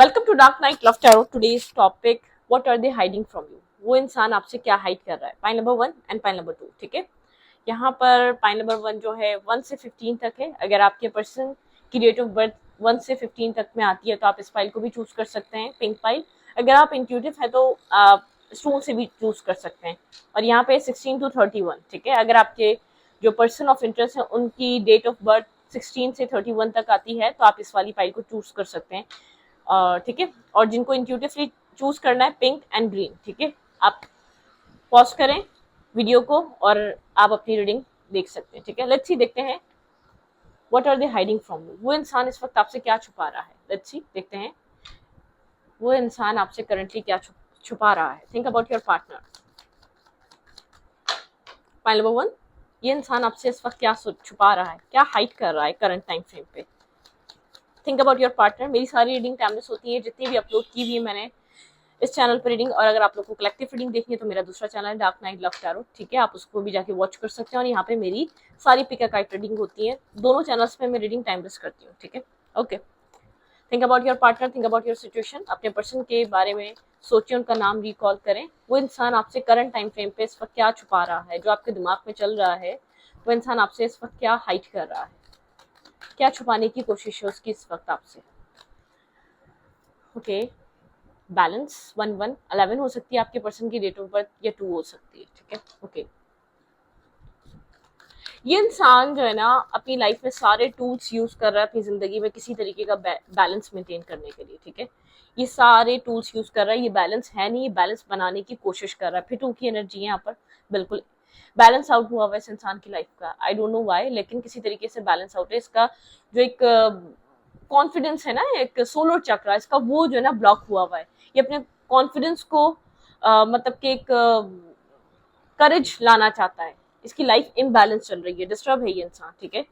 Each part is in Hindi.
Welcome to dark night love tarot. Today's topic, what are they hiding from you. वो इंसान आपसे क्या हाइड कर रहा है। Pile number 1 and pile number 2। ठीक है, यहाँ पर पाइल नंबर 1 जो है 1 से 15 तक है। अगर आपके पर्सन की डेट ऑफ बर्थ 1 से 15 तक में आती है तो आप इस फाइल को भी चूज कर सकते हैं, पिंक फाइल। अगर आप इंट्यूटिव है तो आप स्टोन से भी चूज कर सकते हैं। और यहाँ पे 16 टू 31। ठीक है, अगर आपके जो पर्सन ऑफ इंटरेस्ट है उनकी डेट ऑफ बर्थ 16 से 31 तक आती है तो आप इस वाली फाइल को चूज कर सकते हैं। ठीक है, और जिनको इंट्यूटिवली चूज करना है पिंक एंड ग्रीन। ठीक है, आप पॉज करें वीडियो को और आप अपनी रीडिंग देख सकते हैं। ठीक है, लेट्स सी, देखते हैं what are they hiding from you. वो इंसान इस वक्त आपसे क्या छुपा रहा है। लेट्स सी, देखते हैं वो इंसान आपसे करंटली क्या छुपा रहा है। Think about your partner. Point number 1, ये इंसान आपसे इस वक्त क्या छुपा रहा है, क्या हाइड कर रहा है करंट टाइम फ्रेम पे। Think about your partner. मेरी सारी रीडिंग टाइमलेस होती है, जितनी भी अपलोड की हुई है मैंने इस चैनल पर रीडिंग। और अगर आप लोग को कलेक्टिव रीडिंग देखनी है तो मेरा दूसरा चैनल है डार्क नाइट लव टैरो। ठीक है, आप उसको भी जाके वॉच कर सकते हैं। और यहाँ पे मेरी सारी पिक काइट रीडिंग होती है, दोनों चैनल्स पे मैं रीडिंग टाइमलेस करती हूँ। ठीक है, okay. Think about your partner, think about your situation. अपने पर्सन के बारे में सोचिए, उनका नाम रिकॉल करें। वो इंसान आपसे करंट टाइम फ्रेम पे इस वक्त क्या छुपा रहा है, जो आपके दिमाग में चल रहा है। वो इंसान आपसे इस वक्त क्या हाइड कर रहा है, क्या छुपाने की कोशिश है उसकी इस वक्त आपसे। ओके, बैलेंस 1 1 11 हो सकती है आपके पर्सन की डेट ऑफ बर्थ, या 2 हो सकती है। ठीक है, ओके। ये इंसान जो है ना अपनी लाइफ में सारे टूल्स यूज कर रहा है अपनी जिंदगी में किसी तरीके का बैलेंस मेंटेन करने के लिए। ठीक है, ये सारे टूल्स यूज कर रहा है। ये बैलेंस है नहीं, ये बैलेंस बनाने की कोशिश कर रहा है। फिर 2 की एनर्जी है यहाँ पर, बिल्कुल बैलेंस आउट हुआ हुआ है इस इंसान की लाइफ का। आई डोंट नो व्हाई, लेकिन किसी तरीके से बैलेंस आउट है। इसका जो एक कॉन्फिडेंस है ना, एक सोलर चक्र, इसका वो जो है ना ब्लॉक हुआ हुआ है। ये अपने कॉन्फिडेंस को मतलब कि एक करेज लाना चाहता है। इसकी लाइफ इम्बैलेंस चल रही है, डिस्टर्ब है ये इंसान। ठीक है,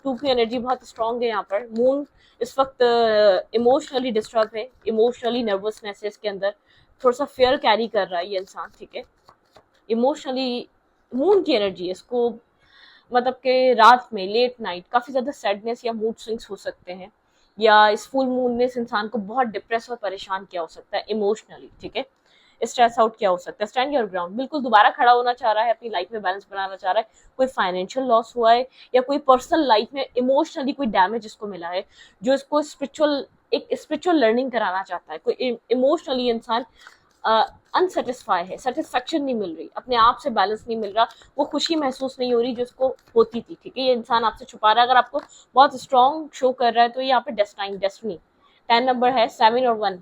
2 की एनर्जी बहुत स्ट्रांग है यहाँ पर। मून इस वक्त इमोशनली डिस्टर्ब है, इमोशनली नर्वसनेस है इसके अंदर, थोड़ा सा फेयर कैरी कर रहा है ये इंसान। ठीक है, इमोशनली मून की एनर्जी है इसको, मतलब कि रात में लेट नाइट काफी ज्यादा सैडनेस या मूड स्विंग्स हो सकते हैं, या इस फुल मून ने इस इंसान को बहुत डिप्रेस और परेशान किया हो सकता है इमोशनली। ठीक है, स्ट्रेस आउट क्या हो सकता है। स्टैंड योर ग्राउंड, बिल्कुल दोबारा खड़ा होना चाह रहा है, अपनी लाइफ में बैलेंस बनाना चाह रहा है। कोई फाइनेंशियल लॉस हुआ है या कोई पर्सनल लाइफ में इमोशनली कोई डैमेज इसको मिला है, जो इसको स्पिरिचुअल एक स्पिरिचुअल लर्निंग कराना चाहता है। कोई इमोशनली इंसान अनसेटिस्फाई है, सेटिस्फेक्शन नहीं मिल रही, अपने आप से बैलेंस नहीं मिल रहा, वो खुशी महसूस नहीं हो रही जो उसको होती थी। ठीक है, ये इंसान आपसे छुपा रहा है। अगर आपको बहुत स्ट्रॉन्ग शो कर रहा है तो ये यहाँ पे डेस्टिनी 10 नंबर है, 7 और 1।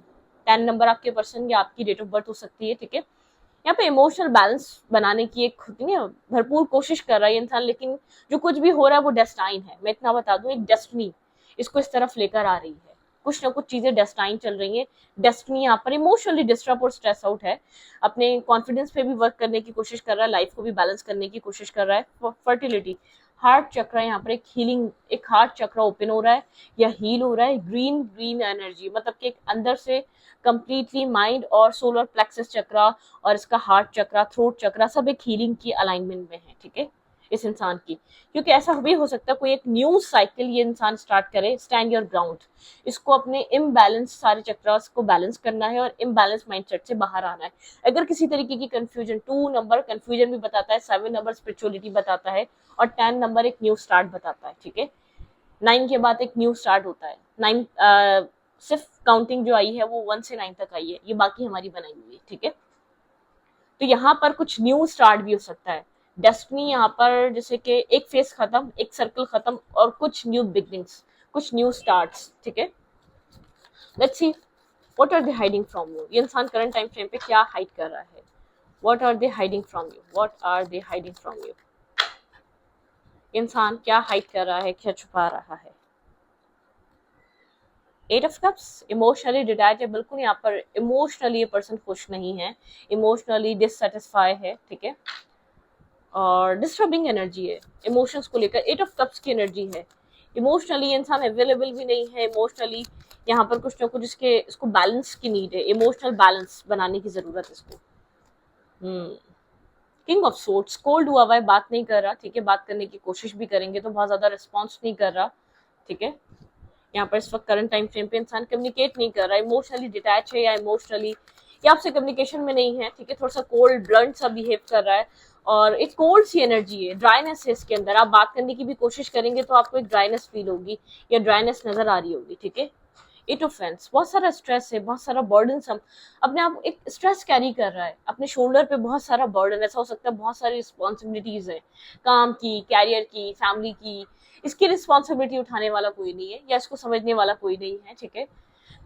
10 नंबर आपके पर्सन या आपकी डेट ऑफ बर्थ हो सकती है। ठीक है, यहाँ पे इमोशनल बैलेंस बनाने की एक भरपूर कोशिश कर रहा है इंसान, लेकिन जो कुछ भी हो रहा है वो डेस्टाइन है। मैं इतना बता दूं, एक डेस्टिनी इसको इस तरफ लेकर आ रही है। कुछ ना कुछ चीजें डेस्टाइन चल रही है। डेस्टिनी यहाँ पर इमोशनली डिस्टर्ब और स्ट्रेस आउट है, अपने कॉन्फिडेंस पे भी वर्क करने की कोशिश कर रहा है, लाइफ को भी बैलेंस करने की कोशिश कर रहा है। फर्टिलिटी, हार्ट चक्र यहाँ पर एक हीलिंग, एक हार्ट चक्र ओपन हो रहा है या हील हो रहा है। ग्रीन ग्रीन एनर्जी, मतलब कि एक अंदर से कंप्लीटली माइंड और सोलर प्लेक्सस चक्रा और इसका हार्ट चक्रा, थ्रोट चक्रा, सब एक हीलिंग की अलाइनमेंट में है। ठीक है, इस इंसान की, क्योंकि ऐसा भी हो सकता है कोई एक न्यू साइकिल ये इंसान स्टार्ट करे। स्टैंड योर ग्राउंड, इसको अपने इम्बैलेंस सारे चक्रास को बैलेंस करना है और इम्बैलेंस माइंडसेट से बाहर आना है। अगर किसी तरीके की कंफ्यूजन, 2 नंबर कंफ्यूजन भी बताता है, 7 नंबर स्पिरिचुअलिटी बताता है, और 10 नंबर एक न्यू स्टार्ट बताता है। ठीक है, 9 के बाद एक न्यू स्टार्ट होता है। 9 सिर्फ काउंटिंग जो आई है वो 1 से 9 तक आई है, ये बाकी हमारी बनाई हुई है। ठीक है, तो यहाँ पर कुछ न्यू स्टार्ट भी हो सकता है। डेस्टिनी यहाँ पर जैसे कि एक फेस खत्म, एक सर्कल खत्म, और कुछ न्यू बिगनिंग्स, कुछ न्यू स्टार्ट्स। ठीक है, let's see what are they hiding from you. ये इंसान करंट टाइम फ्रेम पे क्या हाइड कर रहा है। What are they hiding from you, what are they hiding from you. इंसान क्या हाइड कर रहा है, क्या छुपा रहा है। 8 ऑफ कप्स, इमोशनली डिटैच है, बिल्कुल यहाँ पर इमोशनली ये पर्सन खुश नहीं है, इमोशनली डिससेटिस्फाई है। ठीक है, और डिस्टर्बिंग एनर्जी है इमोशंस को लेकर। 8 ऑफ कप्स की एनर्जी है, इमोशनली इंसान अवेलेबल भी नहीं है। इमोशनली यहाँ पर कुछ ना कुछ इसको बैलेंस की नीड है, इमोशनल बैलेंस बनाने की जरूरत है इसको। किंग ऑफ सोर्ड्स, कोल्ड हुआ है, बात नहीं कर रहा। ठीक है, बात करने की कोशिश भी करेंगे तो बहुत ज्यादा रिस्पॉन्स नहीं कर रहा। ठीक है, यहाँ पर इस वक्त करंट टाइम फ्रेम पे इंसान कम्युनिकेट नहीं कर रहा है, इमोशनली डिटैच है या इमोशनली या आपसे कम्युनिकेशन में नहीं है, ठीक है, थोड़ा सा कोल्ड ब्लंट सा बिहेव कर रहा है और एक कोल्ड सी एनर्जी है, ड्राइनेस है इसके अंदर। आप बात करने की भी कोशिश करेंगे तो आपको एक ड्राइनेस फील होगी या ड्राइनेस नजर आ रही होगी, ठीक है। एट ऑफेंस, बहुत सारा स्ट्रेस है, बहुत सारा बर्डन, अपने आप एक स्ट्रेस कैरी कर रहा है, अपने शोल्डर पे बहुत सारा बर्डन, ऐसा हो सकता है बहुत सारी रिस्पॉन्सिबिलिटीज है, काम की, कैरियर की, फैमिली की, इसकी रिस्पॉन्सिबिलिटी उठाने वाला कोई नहीं है या इसको समझने वाला कोई नहीं है, ठीक है।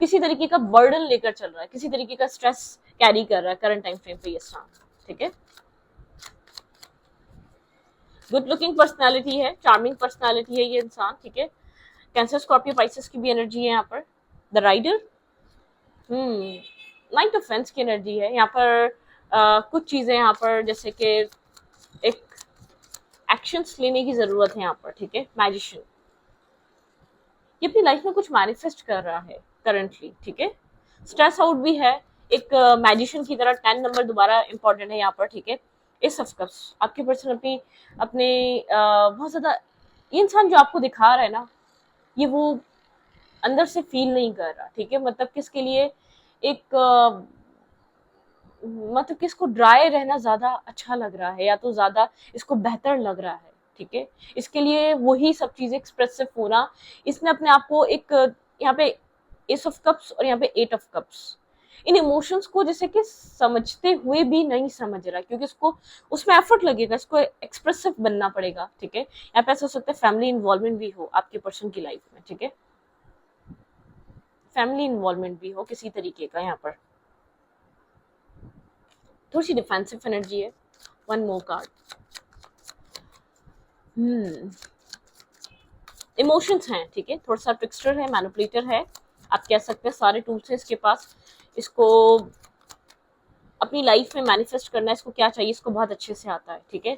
किसी तरीके का बर्डन लेकर चल रहा है, किसी तरीके का स्ट्रेस कैरी कर रहा है करंट टाइम फ्रेम पे ये इंसान, ठीक है। गुड लुकिंग पर्सनालिटी है, चार्मिंग पर्सनालिटी है ये इंसान, ठीक है। कैंसर, स्कॉर्पियो, पाइसेस की भी एनर्जी है यहाँ पर। The rider, knight of fence की एनर्जी है यहाँ पर। कुछ चीजें यहाँ पर जैसे कि एक एक्शंस लेने की जरूरत है यहाँ पर, ठीक है। मैजिशियन, ये अपनी लाइफ में कुछ मैनिफेस्ट कर रहा है करंटली, ठीक है। स्ट्रेस आउट भी है, एक मैजिशियन की तरह 10 नंबर दोबारा इंपॉर्टेंट है यहाँ पर, ठीक है। एस ऑफ कप्स, आपके पर्सन अपनी अपने बहुत ज्यादा, ये इंसान जो आपको दिखा रहा है ना, ये वो अंदर से फील नहीं कर रहा, ठीक है। मतलब किसके लिए एक मतलब कि इसको ड्राई रहना ज्यादा अच्छा लग रहा है या तो ज्यादा इसको बेहतर लग रहा है, ठीक है। इसके लिए वही सब चीजें एक्सप्रेसिव होना, इसने अपने आप को एक यहाँ पे एस ऑफ कप्स और यहाँ पे एट ऑफ कप्स, इन इमोशंस को जैसे कि समझते हुए भी नहीं समझ रहा, क्योंकि इसको उसमें एफर्ट लगेगा, इसको एक्सप्रेसिव बनना पड़ेगा, ठीक है। यहाँ पे ऐसा हो सकता है फैमिली इन्वॉल्वमेंट भी हो आपके पर्सन की लाइफ में, ठीक है। फैमिली इन्वॉल्वमेंट भी हो किसी तरीके का यहाँ पर। थोड़ी सी डिफेंसिव एनर्जी है। वन मोर कार्ड, इमोशंस हैं, ठीक है। थोड़ा सा ट्रिक्स्टर है, मैनिपुलेटर है, आप कह सकते हैं। सारे टूल्स हैं इसके पास, इसको अपनी लाइफ में मैनिफेस्ट करना है, इसको क्या चाहिए इसको बहुत अच्छे से आता है, ठीक है।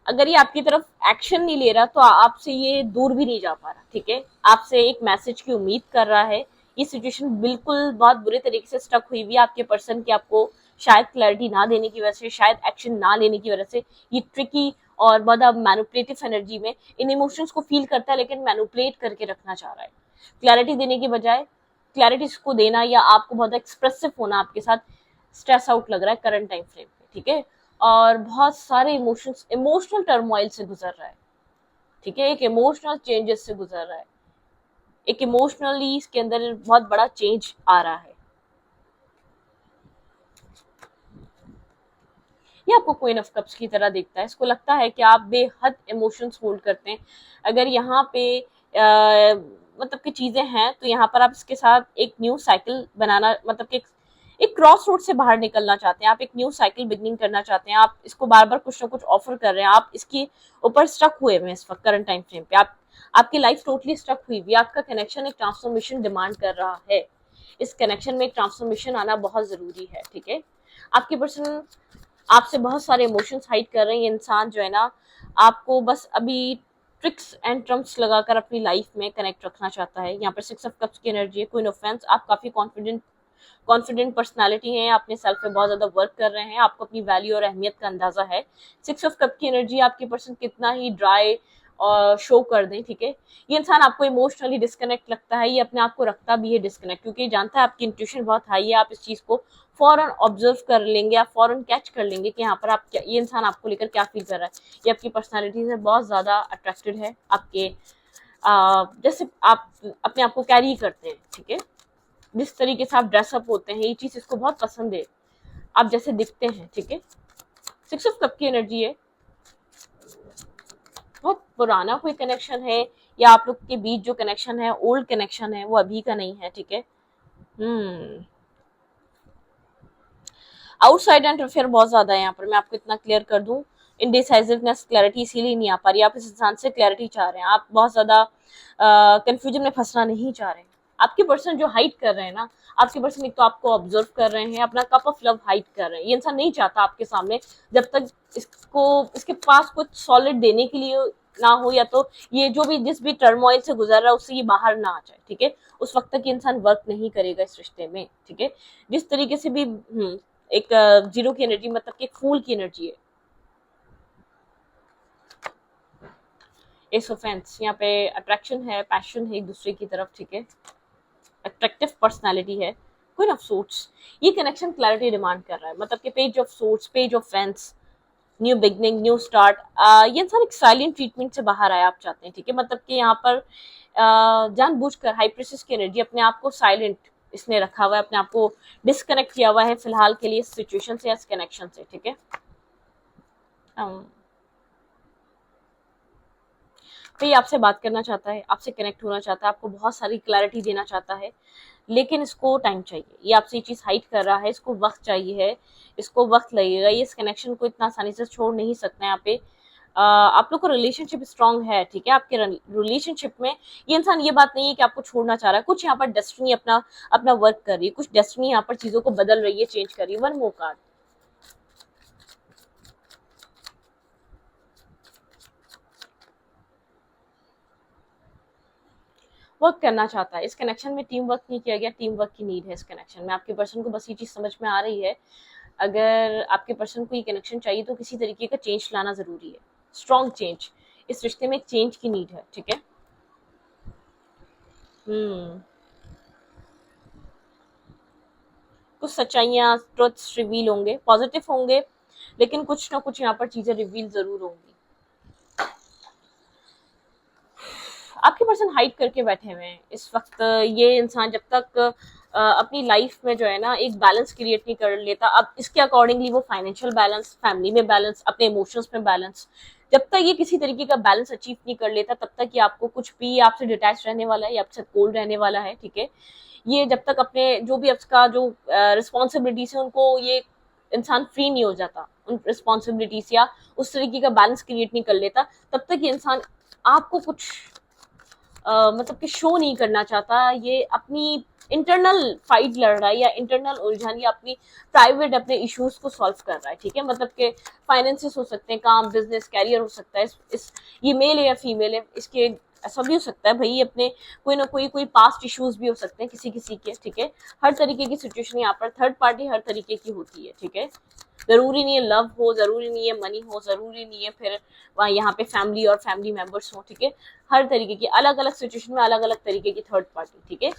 अगर ये आपकी तरफ एक्शन नहीं ले रहा तो आपसे ये दूर भी नहीं जा पा रहा, ठीक है। आपसे एक मैसेज की उम्मीद कर रहा है। ये सिचुएशन बिल्कुल बहुत बुरे तरीके से स्टक हुई हुई है आपके पर्सन की, आपको शायद क्लैरिटी ना देने की वजह से, शायद एक्शन ना लेने की वजह से, ये ट्रिकी और बहुत मैनिपुलेटिव एनर्जी में इन इमोशंस को फील करता है लेकिन मैनिपुलेट करके रखना चाह रहा है। क्लैरिटी देने के बजाय क्लैरिटी को देना या आपको बहुत एक्सप्रेसिव होना आपके साथ स्ट्रेस आउट लग रहा है करंट टाइम फ्रेम पे, ठीक है। और बहुत सारे इमोशंस, इमोशनल टर्मोइल से गुजर रहा है, ठीक है। एक इमोशनल चेंजेस से गुजर रहा है, एक इमोशनली इसके अंदर बहुत बड़ा चेंज आ रहा है। ये आपको क्वीन ऑफ कप्स की तरह दिखता है। इसको लगता है कि आप बेहद इमोशंस होल्ड करते हैं। अगर यहाँ पे मतलब कि चीजें हैं तो यहाँ पर आप इसके साथ एक न्यू साइकिल बनाना, मतलब कि एक क्रॉस रोड से बाहर निकलना चाहते हैं, आप एक न्यू साइकिल बिगनिंग करना चाहते हैं। आप इसको बार बार कुछ ना कुछ ऑफर कर रहे हैं, आप इसके ऊपर स्टक हुए हैं इस वक्त करंट टाइम फ्रेम पे। आप आपकी लाइफ टोटली स्टक हुई हुई, आपका कनेक्शन एक ट्रांसफॉर्मेशन डिमांड कर रहा है। इस कनेक्शन में एक ट्रांसफॉर्मेशन आना बहुत जरूरी है, ठीक है। आपके पर्सन आपसे बहुत सारे इमोशंस हाइड कर रहे हैं। ये इंसान जो है ना, आपको बस अभी ट्रिक्स एंड ट्रम्प्स लगाकर अपनी लाइफ में कनेक्ट रखना चाहता है। यहाँ पर सिक्स ऑफ कप्स की एनर्जी है, क्वीन ऑफ फैंस। आप काफी कॉन्फिडेंट पर्सनालिटी है, अपने सेल्फ पे बहुत ज्यादा वर्क कर रहे हैं, आपको अपनी वैल्यू और अहमियत का अंदाजा है। सिक्स ऑफ कप की एनर्जी, आपके पर्सन कितना ही ड्राई और शो कर दें, ठीक है, ये इंसान आपको इमोशनली डिस्कनेक्ट लगता है, ये अपने आप को रखता भी है डिस्कनेक्ट, क्योंकि जानता है आपकी इंट्यूशन बहुत हाई है। आप इस चीज को फौरन ऑब्जर्व कर लेंगे, आप फौरन कैच कर लेंगे कि यहाँ पर आप क्या, ये इंसान आपको लेकर क्या फील कर रहा है। ये आपकी पर्सनालिटी से बहुत ज्यादा अट्रैक्टेड है, आपके जैसे आप अपने आप को कैरी करते हैं, ठीक है, जिस तरीके से आप ड्रेसअप होते हैं, ये चीज इसको बहुत पसंद है, आप जैसे दिखते हैं, ठीक है। सिक्स ऑफ कप की एनर्जी है, बहुत पुराना कोई कनेक्शन है या आप लोग के बीच जो कनेक्शन है, ओल्ड कनेक्शन है, वो अभी का नहीं है, ठीक है। आउटसाइड इंटरफेयर बहुत ज्यादा है यहाँ पर, मैं आपको इतना क्लियर कर दूं। इनडिसाइसिवनेस, क्लैरिटी इसीलिए नहीं आ पा रही। आप इस इंसान से क्लैरिटी चाह रहे हैं, आप बहुत ज्यादा कंफ्यूजन में फंसना नहीं चाह रहे हैं। आपके पर्सन जो हाइड कर रहे हैं ना, आपके पर्सन एक तो आपको ऑब्जर्व कर रहे हैं, अपना कप ऑफ लव हाइड कर रहे हैं। ये इंसान नहीं चाहता आपके सामने जब तक इसको इसके पास कुछ सॉलिड देने के लिए ना हो, या तो ये जो भी जिस भी टर्मोइल से गुजर रहा है उससे ये बाहर ना आ जाए, ठीक है। उस वक्त तक ये इंसान वर्क नहीं करेगा इस रिश्ते में, ठीक है। जिस तरीके से भी एक जीरो की एनर्जी, मतलब कि एक फूल की एनर्जी है। एस ऑफ फैंस, यहाँ पे अट्रैक्शन है, पैशन है एक दूसरे की तरफ, ठीक है, अट्रैक्टिव पर्सनालिटी है, क्वीन ऑफ सोर्ट्स। ये कनेक्शन क्लैरिटी डिमांड कर रहा है, मतलब कि page of sorts, page of fans, new beginning, new start. ये इंसान एक साइलेंट ट्रीटमेंट से बाहर आया आप चाहते हैं, ठीक है, मतलब कि यहाँ पर जानबूझकर हाई प्रेसिस की एनर्जी, अपने आप को साइलेंट इसने रखा हुआ है, अपने आप को डिस्कनेक्ट किया हुआ है फिलहाल के लिए इस सिचुएशन से या इस कनेक्शन से, ठीक है। तो ये आपसे बात करना चाहता है, आपसे कनेक्ट होना चाहता है, आपको बहुत सारी क्लैरिटी देना चाहता है, लेकिन इसको टाइम चाहिए। ये आपसे ये चीज़ हाइड कर रहा है, इसको वक्त चाहिए है, इसको वक्त लगेगा। ये इस कनेक्शन को इतना आसानी से छोड़ नहीं सकते हैं। यहाँ पे आप लोग का रिलेशनशिप स्ट्रांग है, ठीक है, आपके रिलेशनशिप में ये इंसान ये बात नहीं है कि आपको छोड़ना चाह रहा है, कुछ यहाँ पर डेस्टिनी अपना अपना वर्क कर रही है, कुछ डेस्टिनी यहाँ पर चीज़ों को बदल रही है, चेंज कर रही है। वन मोर कार्ड, वर्क करना चाहता है। इस कनेक्शन में टीम वर्क नहीं किया गया, टीम वर्क की नीड है इस कनेक्शन में। आपके पर्सन को बस ये चीज़ समझ में आ रही है, अगर आपके पर्सन को ये कनेक्शन चाहिए तो किसी तरीके का चेंज लाना ज़रूरी है, स्ट्रॉन्ग चेंज। इस रिश्ते में एक चेंज की नीड है, ठीक है। कुछ सच्चाइयाँ, ट्रुथ्स रिवील होंगे, पॉजिटिव होंगे, लेकिन कुछ ना कुछ यहाँ पर चीज़ें रिवील ज़रूर होंगी। आपके पर्सन हाइड करके बैठे हुए हैं इस वक्त। ये इंसान जब तक अपनी लाइफ में जो है ना एक बैलेंस क्रिएट नहीं कर लेता, अब इसके अकॉर्डिंगली वो फाइनेंशियल बैलेंस, फैमिली में बैलेंस, अपने इमोशंस में बैलेंस, जब तक ये किसी तरीके का बैलेंस अचीव नहीं कर लेता तब तक ये आपको कुछ भी आपसे डिटैच रहने वाला है या आपसे कोल्ड रहने वाला है, ठीक है। ये जब तक अपने जो भी आपका जो रिस्पॉन्सिबिलिटीज है उनको ये इंसान फ्री नहीं हो जाता, उन रिस्पॉन्सिबिलिटीज या उस तरीके का बैलेंस क्रिएट नहीं कर लेता, तब तक ये इंसान आपको कुछ मतलब कि शो नहीं करना चाहता। ये अपनी इंटरनल फाइट लड़ रहा है या इंटरनल उलझन या अपनी प्राइवेट अपने इश्यूज को सॉल्व कर रहा है, ठीक है। मतलब कि फाइनेंसेस हो सकते हैं, काम, बिजनेस, कैरियर हो सकता है। ये मेल है या फीमेल है, इसके ऐसा भी हो सकता है भाई अपने कोई ना कोई पास्ट इश्यूज भी हो सकते हैं किसी किसी के, ठीक है। हर तरीके की सिचुएशन यहाँ पर थर्ड पार्टी हर तरीके की होती है, ठीक है। जरूरी नहीं है लव हो, जरूरी नहीं है मनी हो, जरूरी नहीं है फिर वहाँ यहाँ पे फैमिली और फैमिली मेंबर्स हो, ठीक है। हर तरीके की अलग अलग सिचुएशन में अलग अलग तरीके की थर्ड पार्टी, ठीक है।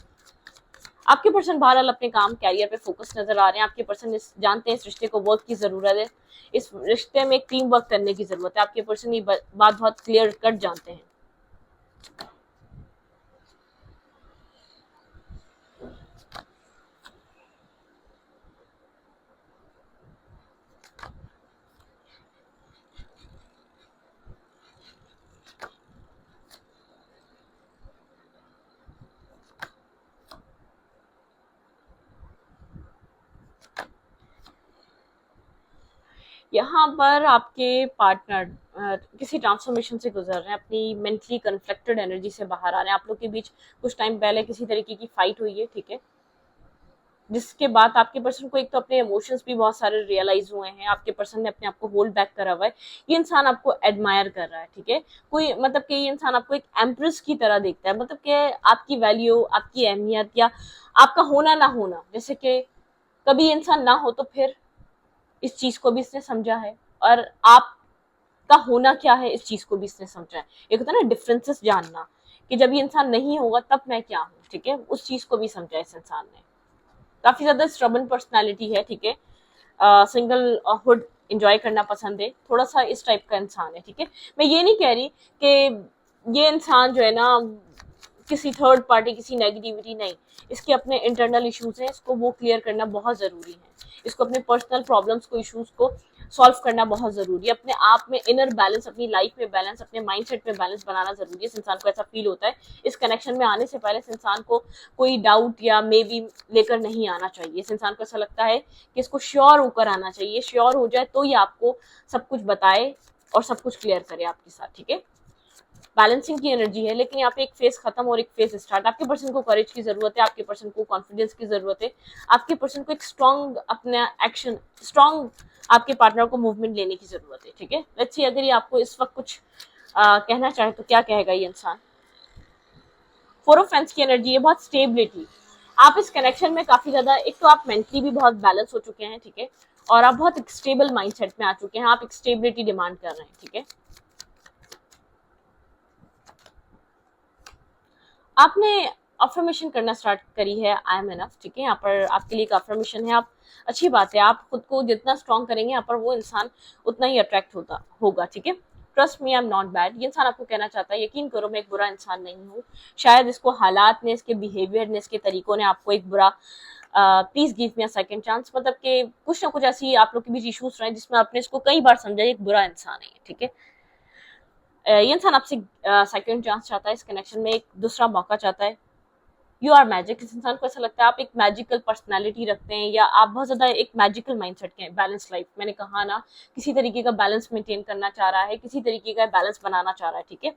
आपके पर्सन बहरहाल अपने काम, कैरियर पे फोकस नजर आ रहे हैं। आपके पर्सन जानते हैं इस रिश्ते को वर्क की जरूरत है, इस रिश्ते में एक टीम वर्क करने की जरूरत है। आपके पर्सन ये बात बहुत क्लियर कट जानते हैं। यहाँ पर आपके पार्टनर किसी ट्रांसफॉर्मेशन से गुजर रहे हैं, अपनी मेंटली कन्फ्लिक्टेड एनर्जी से बाहर आ रहे हैं। आप लोग के बीच कुछ टाइम पहले किसी तरीके की फाइट हुई है, ठीक है, जिसके बाद आपके पर्सन को एक तो अपने इमोशंस भी बहुत सारे रियलाइज हुए हैं। आपके पर्सन ने अपने आप को होल्ड बैक करा हुआ है। ये इंसान आपको एडमायर कर रहा है, ठीक है। कोई मतलब कि ये इंसान आपको एक एम्प्रेस की तरह देखता है, मतलब कि आपकी वैल्यू, आपकी अहमियत या आपका होना ना होना, जैसे कि कभी इंसान ना हो तो फिर इस चीज को भी इसने समझा है, और आपका होना क्या है इस चीज को भी इसने समझा है। एक होता है ना डिफरेंसेस जानना, कि जब ये इंसान नहीं होगा तब मैं क्या हूँ, ठीक है, उस चीज को भी समझा इस इंसान ने। काफी ज्यादा स्ट्रबन पर्सनैलिटी है, ठीक है। सिंगल हुड एंजॉय करना पसंद है, थोड़ा सा इस टाइप का इंसान है, ठीक है। मैं ये नहीं कह रही कि ये इंसान जो है ना किसी थर्ड पार्टी, किसी नेगेटिविटी नहीं, इसके अपने इंटरनल इश्यूज हैं, इसको वो क्लियर करना बहुत ज़रूरी है। इसको अपने पर्सनल प्रॉब्लम्स को, इश्यूज को सॉल्व करना बहुत ज़रूरी है। अपने आप में इनर बैलेंस, अपनी लाइफ में बैलेंस, अपने माइंडसेट में बैलेंस बनाना ज़रूरी है। इस इंसान को ऐसा फील होता है। इस कनेक्शन में आने से पहले इस इंसान को कोई डाउट या मे बी लेकर नहीं आना चाहिए। इस इंसान को ऐसा लगता है कि इसको श्योर होकर आना चाहिए, श्योर हो जाए तो ये आपको सब कुछ बताए और सब कुछ क्लियर करे आपके साथ, ठीक है। बैलेंसिंग की एनर्जी है, लेकिन यहाँ पे एक फेज खत्म और एक फेज स्टार्ट। आपके पर्सन को करेज की जरूरत है, आपके पर्सन को कॉन्फिडेंस की जरूरत है, आपके पर्सन को एक स्ट्रॉन्ग अपना एक्शन, स्ट्रॉन्ग आपके पार्टनर को मूवमेंट लेने की जरूरत है, ठीक है। लेट्स सी अगर ये आपको इस वक्त कुछ कहना चाहे तो क्या कहेगा ये इंसान। फोर ऑफ फेंस की एनर्जी है, बहुत स्टेबिलिटी। आप इस कनेक्शन में काफी ज्यादा, एक तो आप मेंटली भी बहुत बैलेंस हो चुके हैं, ठीक है, और आप बहुत एक स्टेबल माइंडसेट में आ चुके हैं। आप एक स्टेबिलिटी डिमांड कर रहे हैं, ठीक है। आपने अफर्मेशन करना स्टार्ट करी है, आई एम एनफ, ठीक है। यहाँ पर आपके लिए एक अफर्मेशन है, आप अच्छी बात है, आप खुद को जितना स्ट्रॉन्ग करेंगे यहाँ पर वो इंसान उतना ही अट्रैक्ट होता होगा, ठीक है। Trust me, I am not bad, ये इंसान आपको कहना चाहता है यकीन करो मैं एक बुरा इंसान नहीं हूँ। शायद इसको हालात ने, इसके बिहेवियर ने, इसके तरीकों ने आपको एक बुरा, please give me a second chance, मतलब कि कुछ ना कुछ ऐसी आप लोग के बीच इश्यूज रहे जिसमें आपने इसको कई बार समझा एक बुरा इंसान है, ठीक है। ये इंसान आपसे सेकंड चांस चाहता है, इस कनेक्शन में एक दूसरा मौका चाहता है। यू आर मैजिक, इस इंसान को ऐसा लगता है आप एक मैजिकल पर्सनालिटी रखते हैं, या आप बहुत ज्यादा एक मैजिकल माइंडसेट के हैं। बैलेंस लाइफ, मैंने कहा ना, किसी तरीके का बैलेंस मेंटेन करना चाह रहा है, किसी तरीके का बैलेंस बनाना चाह रहा है, ठीक है।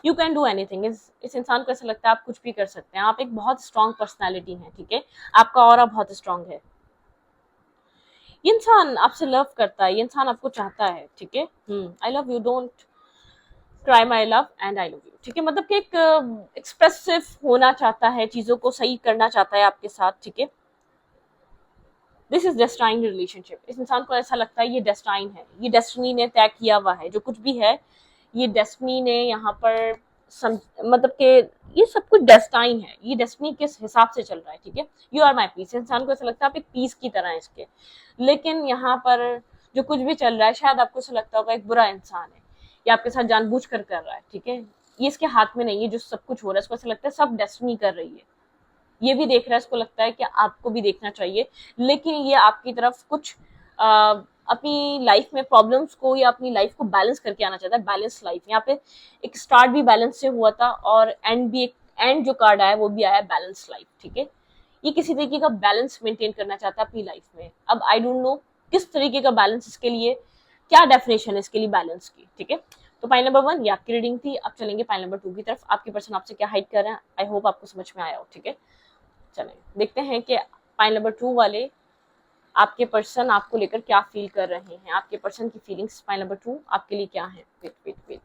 यू कैन डू एनीथिंग, इस इंसान को ऐसा लगता है आप कुछ भी कर सकते हैं, आप एक बहुत स्ट्रॉन्ग पर्सनैलिटी है, ठीक है। आपका ऑरा बहुत स्ट्रॉन्ग है। ये इंसान आपसे लव करता है, ये इंसान आपको चाहता है, ठीक है। I love you, don't cry my love and I love you, ठीक है। मतलब कि एक एक्सप्रेसिव होना चाहता है, चीजों को सही करना चाहता है आपके साथ, ठीक है। दिस इज डेस्टाइन रिलेशनशिप, इस इंसान को ऐसा लगता है ये डेस्टाइन है, ये डेस्टिनी ने तय किया हुआ है, जो कुछ भी है ये डेस्टिनी ने यहाँ पर मतलब कि ये सब कुछ डेस्टाइन है, ये डेस्टिनी किस हिसाब से चल रहा है, ठीक है। यू आर माई पीस, इंसान को ऐसा लगता है आप एक पीस की तरह है इसके। लेकिन यहाँ पर जो कुछ भी चल रहा है, शायद आपको ऐसा लगता होगा एक बुरा इंसान है, ये आपके साथ जानबूझकर कर रहा है, ठीक है। ये इसके हाथ में नहीं है जो सब कुछ हो रहा है, इसको ऐसा लगता है सब डेस्टिनी कर रही है। ये भी देख रहा है, इसको लगता है कि आपको भी देखना चाहिए, लेकिन ये आपकी तरफ कुछ अपनी लाइफ में प्रॉब्लम्स को या अपनी लाइफ को बैलेंस करके आना चाहता है। बैलेंस लाइफ, यहाँ पे एक स्टार्ट भी बैलेंस से हुआ था और एंड भी, एक एंड जो कार्ड आया वो भी आया बैलेंस लाइफ, ठीक है। ये किसी तरीके का बैलेंस मेंटेन करना चाहता है अपनी लाइफ में। अब आई डोंट नो किस तरीके का बैलेंस इसके लिए, क्या डेफिनेशन है इसके लिए बैलेंस की, ठीक है। तो पाइल नंबर 1 ये आपकी रीडिंग थी। अब चलेंगे पाइल नंबर 2 की तरफ। आपके पर्सन आपसे क्या हाइड कर रहे हैं, आई होप आपको समझ में आया हो, ठीक है। चलें देखते हैं कि पाइल नंबर 2 वाले आपके पर्सन आपको लेकर क्या फील कर रहे हैं, आपके पर्सन की फीलिंग्स पाइल नंबर 2 आपके लिए क्या है। Wait wait wait,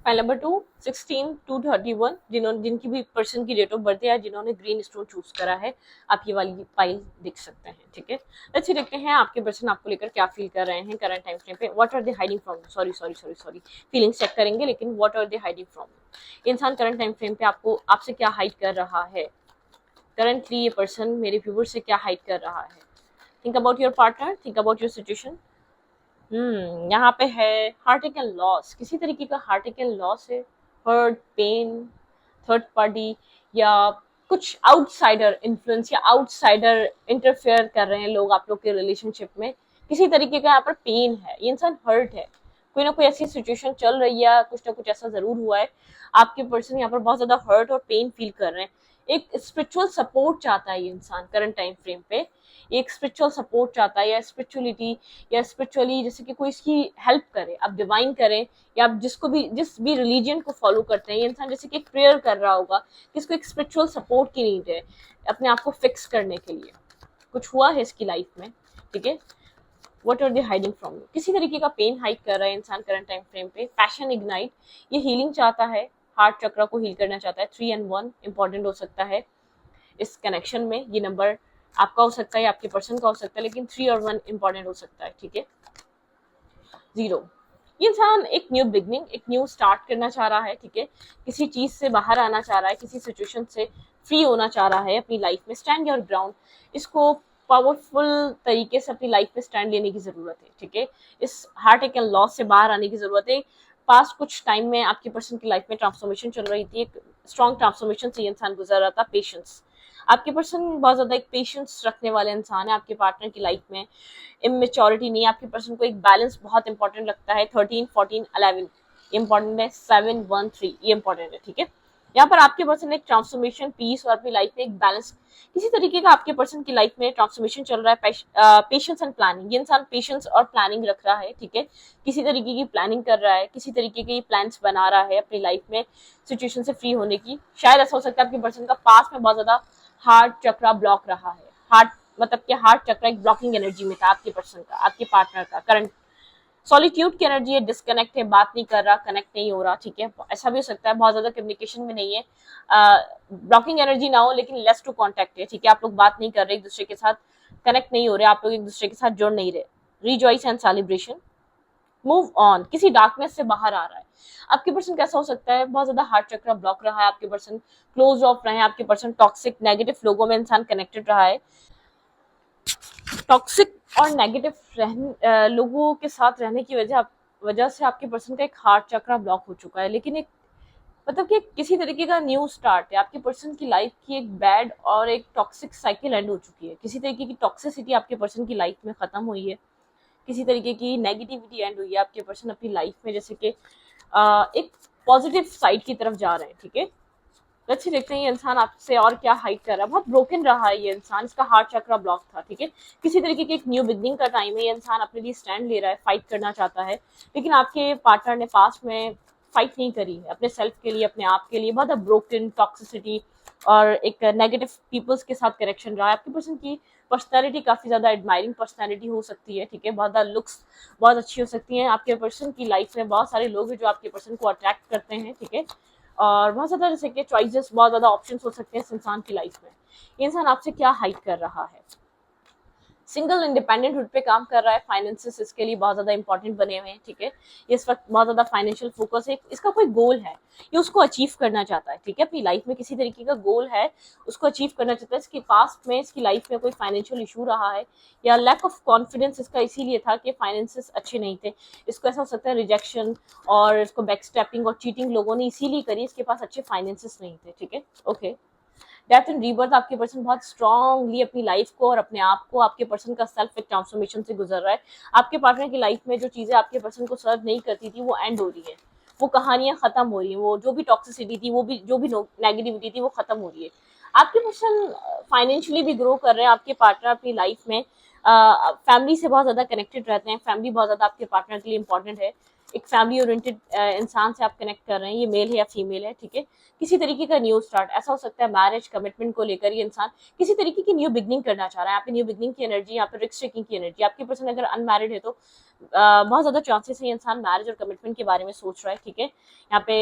file number 2 16 to 31, जिनकी भी पर्सन की डेट ऑफ बर्थ है, जिन्होंने ग्रीन स्टोन चूज करा है, आप ये वाली फाइल देख सकते हैं, ठीक है। अच्छे देखते हैं आपके पर्सन आपको लेकर क्या फील कर रहे हैं करंट टाइम फ्रेम पे। What are they hiding from, sorry sorry sorry sorry, feelings check करेंगे, लेकिन what are they hiding from, इंसान करंट टाइम फ्रेम पे आपको आपसे क्या हाइड कर रहा है। करंटली ये पर्सन मेरे व्यूवर से क्या हाइड कर रहा है। Think about your partner, think about your situation. यहाँ पे है हार्ट एंड लॉस, किसी तरीके का हार्ट एंड लॉस है, हर्ट, पेन, थर्ड पार्टी, या कुछ आउटसाइडर इन्फ्लुएंस या आउटसाइडर इंटरफेयर कर रहे हैं लोग आप लोग के रिलेशनशिप में। किसी तरीके का यहाँ पर पेन है, ये इंसान हर्ट है, कोई ना कोई ऐसी सिचुएशन चल रही है, कुछ ना कुछ ऐसा जरूर हुआ है, आपके पर्सन यहाँ पर बहुत ज्यादा हर्ट और पेन फील कर रहे हैं। एक स्पिरिचुअल सपोर्ट चाहता है ये इंसान करंट टाइम फ्रेम पे, एक स्पिरिचुअल सपोर्ट चाहता है, या स्पिरिचुअलिटी, या स्पिरिचुअली जैसे कि कोई इसकी हेल्प करे, आप डिवाइन करें, या आप जिस भी रिलीजन को फॉलो करते हैं, ये इंसान जैसे कि एक प्रेयर कर रहा होगा कि इसको एक स्पिरिचुअल सपोर्ट की नीड है अपने आप को फिक्स करने के लिए। कुछ हुआ है इसकी लाइफ में, ठीक है। What are they hiding from you, किसी तरीके का पेन हाइड कर रहा है इंसान करंट टाइम फ्रेम पे। पैशन इग्नाइट, ये हीलिंग चाहता है, हार्ट चक्र को हील करना चाहता है। 3 and 1 इंपॉर्टेंट हो सकता है इस कनेक्शन में, ये नंबर आपका हो सकता है, आपके पर्सन का हो सकता है, लेकिन 3 और 1 इंपॉर्टेंट हो सकता है, ठीक है। 0, ये इंसान एक न्यू बिगनिंग, एक न्यू स्टार्ट करना चाह रहा है, ठीक है। किसी चीज से बाहर आना चाह रहा है, किसी सिचुएशन से फ्री होना चाह रहा है अपनी लाइफ में। स्टैंड योर ग्राउंड, इसको पावरफुल तरीके से अपनी लाइफ में स्टैंड लेने की जरूरत है, ठीक है। इस हार्ट एंड लॉस से बाहर आने की जरूरत है। पास्ट कुछ टाइम में आपके पर्सन की लाइफ में ट्रांसफॉर्मेशन चल रही थी, एक स्ट्रॉन्ग ट्रांसफॉर्मेशन से इंसान गुजर रहा था। पेशेंस, आपके पर्सन बहुत ज्यादा एक पेशेंस रखने वाले इंसान है आपके पार्टनर की लाइफ में। इमेच्योरिटी नहीं, आपके पर्सन को एक बैलेंस बहुत इंपॉर्टेंट लगता है। 13, 14, 11 इंपॉर्टेंट है। 7, 1, 3 ये इंपॉर्टेंट है, ठीक है। यहाँ पर आपके पर्सन एक ट्रांसफॉर्मेशन, पीस और अपनी लाइफ में एक बैलेंस, किसी तरीके का आपके पर्सन की लाइफ में ट्रांसफॉर्मेशन चल रहा है। पेशेंस एंड प्लानिंग, ये इंसान पेशेंस और प्लानिंग रख रहा है, ठीक है। किसी तरीके की प्लानिंग कर रहा है, किसी तरीके के प्लान्स बना रहा है अपनी लाइफ में सिचुएशन से फ्री होने की। शायद ऐसा हो सकता है आपके पर्सन का पास में बहुत ज्यादा हार्ट चक्रा ब्लॉक रहा है, हार्ट मतलब कि हार्ट चक्रा एक ब्लॉकिंग एनर्जी में था आपके पर्सन का, आपके पार्टनर का। करंट सॉलिट्यूड की एनर्जी है, डिस्कनेक्ट है, बात नहीं कर रहा, कनेक्ट नहीं हो रहा, ठीक है। ऐसा भी हो सकता है बहुत ज्यादा कम्युनिकेशन में नहीं है, ब्लॉकिंग एनर्जी ना हो लेकिन लेस टू कॉन्टेक्ट है, ठीक है। आप लोग बात नहीं कर रहे एक दूसरे के साथ, कनेक्ट नहीं हो रहे, आप लोग एक दूसरे के साथ जुड़ नहीं रहे। Rejoice and celebration, move on, किसी डार्कनेस से बाहर आ रहा है। आपके पर्सन कैसा हो सकता है, बहुत ज्यादा हार्ट चक्र ब्लॉक रहा है, आपके पर्सन क्लोज ऑफ रहे हैं, आपके पर्सन टॉक्सिक नेगेटिव लोगों में इंसान कनेक्टेड रहा है। टॉक्सिक और नेगेटिव लोगों के साथ रहने की वजह से आपके पर्सन का एक हार्ट चक्र ब्लॉक हो चुका है। लेकिन एक मतलब कि किसी तरीके का न्यू स्टार्ट है, आपके पर्सन की लाइफ की एक बैड और एक टॉक्सिक साइकिल एंड हो चुकी है। किसी तरीके की टॉक्सिसिटी आपके पर्सन की लाइफ में खत्म हुई है, किसी तरीके की नेगेटिविटी एंड हुई है। आपके पर्सन अपनी लाइफ में जैसे कि एक पॉजिटिव साइड की तरफ जा रहे हैं, ठीक है। अच्छे देखते हैं ये इंसान आपसे और क्या हाइड कर रहा है, बहुत ब्रोकन रहा है ये इंसान, इसका हार्ट चक्र ब्लॉक था, ठीक है। किसी तरीके की एक न्यू बिगनिंग का टाइम है, ये इंसान अपने लिए स्टैंड ले रहा है, फाइट करना चाहता है। लेकिन आपके पार्टनर ने पास्ट में फाइट नहीं करी है अपने सेल्फ के लिए, अपने आप के लिए। बहुत ब्रोकन टॉक्सिसिटी और एक नेगेटिव पीपल्स के साथ कनेक्शन रहा है। आपकी पर्सन की पर्सनैलिटी काफ़ी ज़्यादा एडमायरिंग पर्सनैलिटी हो सकती है, ठीक है। बहुत ज़्यादा लुक्स बहुत अच्छी हो सकती हैं। आपके पर्सन की लाइफ में बहुत सारे लोग हैं जो आपके पर्सन को अट्रैक्ट करते हैं, ठीक है। और बहुत ज़्यादा जैसे कि चॉइसेस, बहुत ज़्यादा ऑप्शंस हो सकते हैं इस इंसान की लाइफ में। ये इंसान आपसे क्या हाइड कर रहा है, सिंगल इंडिपेंडेंट हुड पे काम कर रहा है, फाइनेंसेस इसके लिए बहुत ज्यादा इंपॉर्टेंट बने हुए हैं, ठीक है। इस वक्त बहुत ज्यादा फाइनेंशियल फोकस है, इसका कोई गोल है, ये उसको अचीव करना चाहता है, ठीक है। अपनी लाइफ में किसी तरीके का गोल है, उसको अचीव करना चाहता है। इसके पास्ट में इसकी लाइफ में कोई फाइनेंशियल इशू रहा है या लैक ऑफ कॉन्फिडेंस इसका इसीलिए था कि फाइनेंसेस अच्छे नहीं थे। इसको ऐसा हो सकता है रिजेक्शन और इसको बैकस्टैपिंग और चीटिंग लोगों ने इसीलिए करी, इसके पास अच्छे फाइनेंसेस नहीं थे, ठीक है। ओके, डेथ एंड रीबर्थ, आपके पर्सन बहुत स्ट्रांगली अपनी लाइफ को और अपने आप को, आपके पर्सन का सेल्फ एक ट्रांसफॉर्मेशन से गुजर रहा है। आपके पार्टनर की लाइफ में जो चीजें आपके पर्सन को सर्व नहीं करती थी वो एंड हो रही है, वो कहानियां खत्म हो रही है, वो जो भी टॉक्सिसिटी थी, वो भी जो भी नेगेटिविटी थी वो खत्म हो रही है। आपके पर्सन फाइनेंशियली भी ग्रो कर रहे हैं। आपके पार्टनर अपनी लाइफ में फैमिली से बहुत ज्यादा कनेक्टेड रहते हैं, फैमिली बहुत ज्यादा आपके पार्टनर के लिए इंपॉर्टेंट है। एक फैमिली ओरिएंटेड इंसान से आप कनेक्ट कर रहे हैं, ये मेल है या फीमेल है, ठीक है। किसी तरीके का न्यू स्टार्ट, ऐसा हो सकता है मैरिज कमिटमेंट को लेकर ये इंसान किसी तरीके की न्यू बिगनिंग करना चाह रहा है। यहाँ पे न्यू बिगनिंग की एनर्जी, यहाँ पे रिस्क टेकिंग की एनर्जी। आपकी पर्सन अगर अनमैरिड है तो बहुत ज्यादा चांसेस है ये इंसान मैरिज और कमिटमेंट के बारे में सोच रहा है, ठीक है। यहाँ पे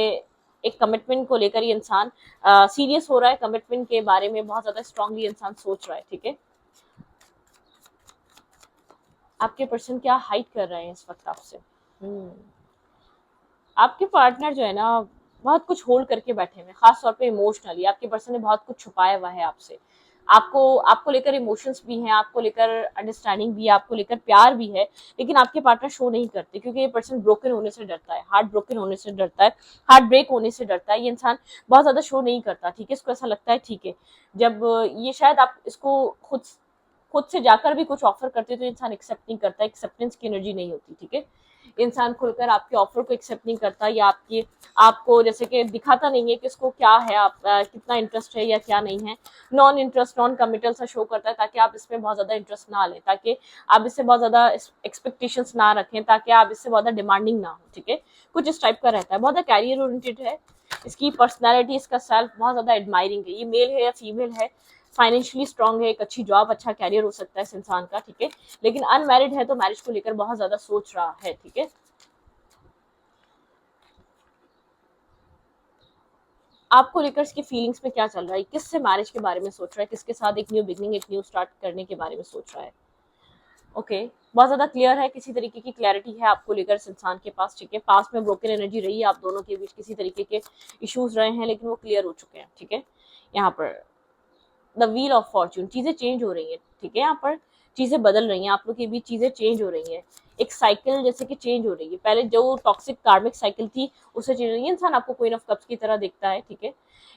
एक कमिटमेंट को लेकर ये इंसान सीरियस हो रहा है, कमिटमेंट के बारे में बहुत ज्यादा स्ट्रांगली इंसान सोच रहा है, ठीक है। आपके पर्सन क्या हाइड कर रहे हैं इस वक्त आपसे, आपके पार्टनर जो है ना बहुत कुछ होल्ड करके बैठे हुए हैं, खासतौर पे इमोशनली आपके पर्सन ने बहुत कुछ छुपाया हुआ है आपसे। आपको आपको लेकर इमोशंस भी हैं, आपको लेकर अंडरस्टैंडिंग भी है, आपको लेकर प्यार भी है, लेकिन आपके पार्टनर शो नहीं करते क्योंकि ये पर्सन ब्रोकन होने से डरता है, हार्ट ब्रोकन होने से डरता है, हार्ट ब्रेक होने से डरता है। ये इंसान बहुत ज्यादा शो नहीं करता, ठीक है। इसको ऐसा लगता है ठीक है, जब ये शायद आप इसको खुद से जाकर भी कुछ ऑफर करते तो इंसान एक्सेप्ट नहीं करता, एक्सेप्टेंस की एनर्जी नहीं होती, ठीक है। इंसान खुलकर आपके ऑफर को एक्सेप्ट नहीं करता या आपको जैसे कि दिखाता नहीं है कि इसको क्या है, आप कितना इंटरेस्ट है या क्या नहीं है। नॉन इंटरेस्ट, नॉन कमिटल सा शो करता है ताकि आप इसमें बहुत ज्यादा इंटरेस्ट ना लें, ताकि आप इससे बहुत ज्यादा एक्सपेक्टेशंस ना रखें, ताकि आप इससे बहुत ज्यादा डिमांडिंग ना हो, ठीक है। कुछ इस टाइप का रहता है, बहुत ज्यादा कैरियर ओरिएंटेड है। इसकी पर्सनैलिटी, इसका सेल्फ बहुत ज्यादा एडमायरिंग है। ये मेल है या फीमेल है, फाइनेंशियली स्ट्रांग है, एक अच्छी जॉब, अच्छा कैरियर हो सकता है इस इंसान का, ठीक है। लेकिन अनमैरिड है तो मैरिज को लेकर बहुत ज्यादा सोच रहा है, ठीक है। आपको लेकर इसकी फीलिंग्स में क्या चल रहा है, किससे मैरिज के बारे में सोच रहा है, किसके साथ एक न्यू बिगनिंग, एक न्यू स्टार्ट करने के बारे में सोच रहा है। ओके, बहुत ज्यादा क्लियर है, किसी तरीके की क्लैरिटी है आपको लेकर इस इंसान के पास, ठीक है। पास में ब्रोकन एनर्जी रही है आप दोनों के बीच, किसी तरीके के इश्यूज रहे हैं लेकिन वो क्लियर हो चुके हैं, ठीक है। यहाँ पर द व्हील ऑफ फॉर्च्यून, चीजें चेंज हो रही हैं, ठीक है। यहाँ पर चीजें बदल रही हैं, आप लोग के बीच चीजें चेंज हो रही हैं। एक साइकिल जैसे कि चेंज हो रही है, पहले जो टॉक्सिक कार्मिक साइकिल थी उससे चेंज हो रही है। इंसान आपको क्वीन ऑफ कप्स की तरह देखता है, ठीक है।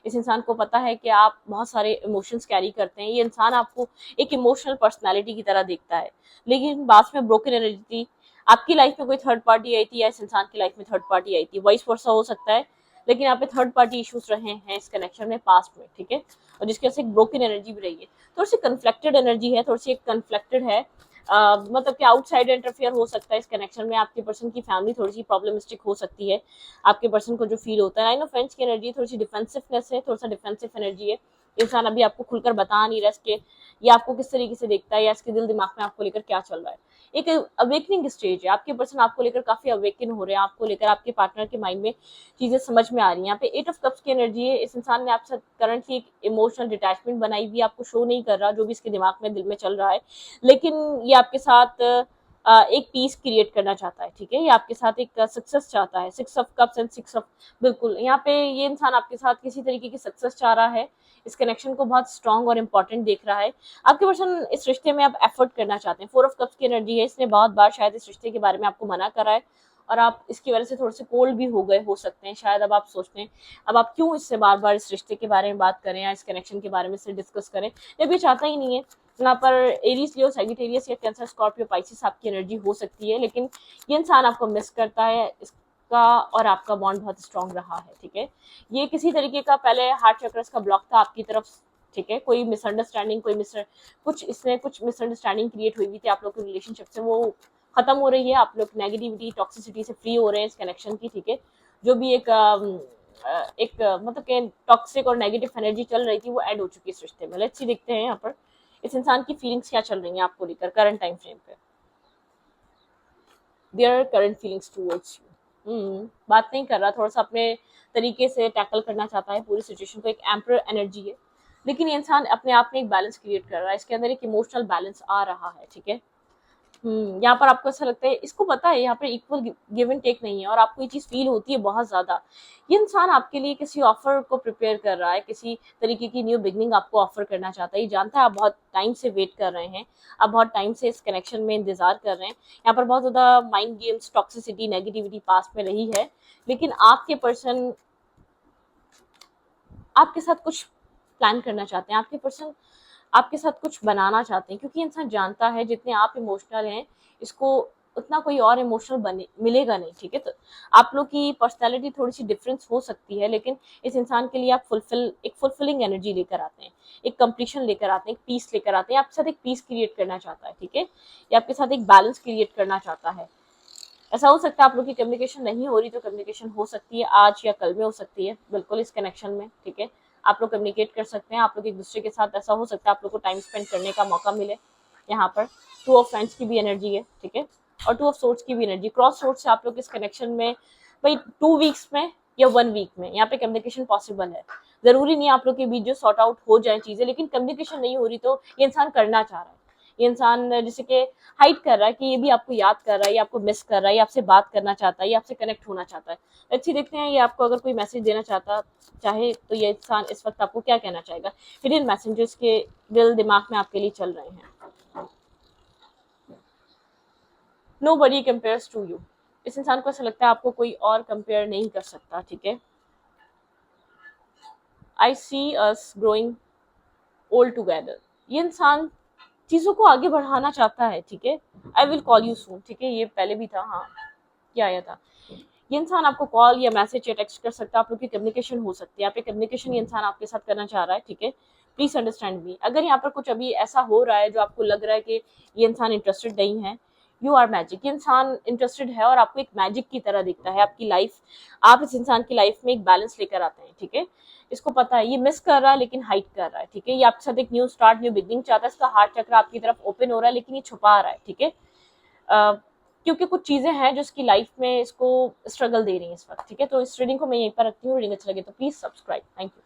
इस इंसान को पता है कि आप बहुत सारे इमोशंस कैरी करते हैं। ये इंसान आपको एक इमोशनल पर्सनैलिटी की तरह देखता है, लेकिन बाद में ब्रोकन एनर्जी थी, आपकी लाइफ में कोई थर्ड पार्टी आई थी या इस इंसान की लाइफ में थर्ड पार्टी आई थी, वाइस वर्सा हो सकता है। लेकिन यहाँ पे थर्ड पार्टी इश्यूज रहे हैं इस कनेक्शन में पास्ट में, ठीक है। और जिसकी वजह से एक ब्रोकन एनर्जी भी रही है, थोड़ी सी कन्फ्लेक्टेड एनर्जी है, थोड़ी सी एक कन्फ्लेक्टेड है। मतलब कि आउटसाइड इंटरफेयर हो सकता है इस कनेक्शन में। आपके पर्सन की फैमिली थोड़ी सी प्रॉब्लमिस्टिक हो सकती है, आपके पर्सन को जो फील होता है। आई नो फ्रेंड्स की एनर्जी थोड़ी सी डिफेंसिवनेस है, थोड़ा सा डिफेंसिव एनर्जी है, इंसान अभी आपको खुलकर बता नहीं रहा इसके, ये आपको किस तरीके से देखता है या इसके दिल दिमाग में आपको लेकर क्या चल रहा है। एक अवेकनिंग स्टेज है, आपके पर्सन आपको लेकर काफी अवेकन हो रहे हैं, आपको लेकर आपके पार्टनर के माइंड में चीजें समझ में आ रही हैं। यहाँ पे 8 ऑफ कप्स की एनर्जी है, इस इंसान ने आपसे करंटली एक इमोशनल डिटैचमेंट बनाई हुई, आपको शो नहीं कर रहा जो भी इसके दिमाग में दिल में चल रहा है, लेकिन ये आपके साथ एक पीस क्रिएट करना चाहता है, ठीक है। ये आपके साथ एक सक्सेस चाहता है, 6 ऑफ कप्स एंड 6 ऑफ, बिल्कुल यहाँ पे ये इंसान आपके साथ किसी तरीके की सक्सेस चाह रहा है, इस कनेक्शन को बहुत स्ट्रांग और इंपॉर्टेंट देख रहा है। आपके पर्सन इस रिश्ते में आप एफर्ट करना चाहते हैं, 4 ऑफ कप्स की एनर्जी है, इसने बहुत बार शायद इस रिश्ते के बारे में आपको मना करा है और आप इसकी वजह से थोड़े से कोल्ड भी हो गए हो सकते हैं। शायद अब आप सोचते हैं अब आप क्यों इससे बार बार इस रिश्ते के बारे में बात करें या इस कनेक्शन के बारे में से डिस्कस करें, जब ये चाहता ही नहीं है। यहाँ पर एरीज, लियो, सैजिटेरियस या कैंसर, स्कॉर्पियो, पाइसिस आपकी एनर्जी हो सकती है, लेकिन ये इंसान आपको मिस करता है, इसका और आपका बॉन्ड बहुत स्ट्रांग रहा है, ठीक है। ये किसी तरीके का पहले हार्ट चक्रस का ब्लॉक था आपकी तरफ, ठीक है। कोई मिसअंडरस्टैंडिंग, कुछ मिसअंडरस्टैंडिंग क्रिएट हुई थी आप लोग के रिलेशनशिप से, वो खत्म हो रही है। आप लोग नेगेटिविटी, टॉक्सिसिटी से फ्री हो रहे हैं इस कनेक्शन की, ठीक है। जो भी मतलब टॉक्सिक और नेगेटिव एनर्जी चल रही थी वो ऐड हो चुकी है इस रिश्ते में। लेट्स सी, देखते हैं यहाँ पर इस इंसान की फीलिंग्स क्या चल रही हैं आपको लेकर करंट टाइम फ्रेम पे। Their current feelings towards you, बात नहीं कर रहा, थोड़ा सा अपने तरीके से टैकल करना चाहता है पूरी सिचुएशन को, एक एम्पर एनर्जी है, लेकिन ये इंसान अपने आप में एक बैलेंस क्रिएट कर रहा है, इसके अंदर एक इमोशनल बैलेंस आ रहा है, ठीक है। यहाँ पर आपको ऐसा लगता है, इसको पता है यहाँ पर इक्वल गिव एंड टेक नहीं है और आपको ये चीज फील होती है बहुत ज्यादा। ये इंसान आपके लिए किसी ऑफर को प्रिपेयर कर रहा है, किसी तरीके की न्यू बिगनिंग आपको ऑफर करना चाहता है। ये जानता है आप बहुत टाइम से वेट कर रहे हैं, आप बहुत टाइम से इस कनेक्शन में इंतजार कर रहे हैं। यहाँ पर बहुत ज्यादा mind games, toxicity, negativity past में रही है, लेकिन आपके पर्सन आपके साथ कुछ प्लान करना चाहते हैं, आपके पर्सन आपके साथ कुछ बनाना चाहते हैं, क्योंकि इंसान जानता है जितने आप इमोशनल हैं, इसको उतना कोई और इमोशनल बने मिलेगा नहीं, ठीक है। तो आप लोग की पर्सनैलिटी थोड़ी सी डिफरेंस हो सकती है, लेकिन इस इंसान के लिए आप एक फुलफिलिंग एनर्जी लेकर आते हैं, एक कंप्लीशन लेकर आते हैं, एक पीस लेकर आते हैं। आपके साथ एक पीस क्रिएट करना चाहता है, ठीक है। या आपके साथ एक बैलेंस क्रिएट करना चाहता है। ऐसा हो सकता है आप लोग की कम्युनिकेशन नहीं हो रही, तो कम्युनिकेशन हो सकती है आज या कल में हो सकती है, बिल्कुल इस कनेक्शन में, ठीक है। आप लोग कम्युनिकेट कर सकते हैं, आप लोग एक दूसरे के साथ, ऐसा हो सकता है आप लोग को टाइम स्पेंड करने का मौका मिले। यहाँ पर 2 ऑफ फ्रेंड्स की भी एनर्जी है, ठीक है, और 2 ऑफ सोर्ड्स की भी एनर्जी। क्रॉस सोर्ड से आप लोग इस कनेक्शन में भाई 2 वीक्स में या 1 वीक में यहाँ पे कम्युनिकेशन पॉसिबल है। जरूरी नहीं आप लोग के बीच जो सॉर्ट आउट हो जाए चीजें, लेकिन कम्युनिकेशन नहीं हो रही तो ये इंसान करना चाह रहा है। ये इंसान जैसे कि हाइड कर रहा है कि ये भी आपको याद कर रहा है, ये आपको मिस कर रहा है, ये आपसे बात करना चाहता है, ये आपसे कनेक्ट होना चाहता है। अच्छी देखते हैं ये आपको अगर कोई मैसेज देना चाहे तो ये इंसान इस वक्त आपको क्या कहना चाहेगा। हिडन मैसेंजर्स के दिल दिमाग में आपके लिए चल रहे हैं। नोबडी कंपेयर्स टू यू, इस इंसान को ऐसा लगता है आपको कोई और कंपेयर नहीं कर सकता, ठीक है। आई सी अस ग्रोइंग ओल्ड टुगेदर, ये इंसान चीजों को आगे बढ़ाना चाहता है, ठीक है। I will call you soon, ठीक है, ये पहले भी था, हाँ क्या आया था। ये इंसान आपको कॉल या मैसेज या टेक्स्ट कर सकता है, आप लोग की कम्युनिकेशन हो सकती है, आप कम्युनिकेशन ये इंसान आपके साथ करना चाह रहा है, ठीक है। प्लीज अंडरस्टैंड मी, अगर यहाँ पर कुछ अभी ऐसा हो रहा है जो आपको लग रहा है कि ये इंसान इंटरेस्टेड नहीं है, यू आर मैजिक, ये इंसान इंटरेस्टेड है और आपको एक मैजिक की तरह दिखता है आपकी लाइफ। आप इस इंसान की लाइफ में एक बैलेंस लेकर आते हैं, ठीक है। इसको पता है ये मिस कर रहा है लेकिन हाइड कर रहा है, ठीक है। ये आपके साथ एक न्यू स्टार्ट, न्यू बिगनिंग चाहता है, इसका हार्ट चक्र आपकी तरफ ओपन हो रहा है, लेकिन ये छुपा रहा है, ठीक है। क्योंकि कुछ चीजें हैं जो इसकी लाइफ में इसको स्ट्रगल दे रही हैं इस वक्त, ठीक है। तो इस रीडिंग को मैं यहीं पर रखती हूँ। रीडिंग अच्छा लगे तो प्लीज सब्सक्राइब। Thank you.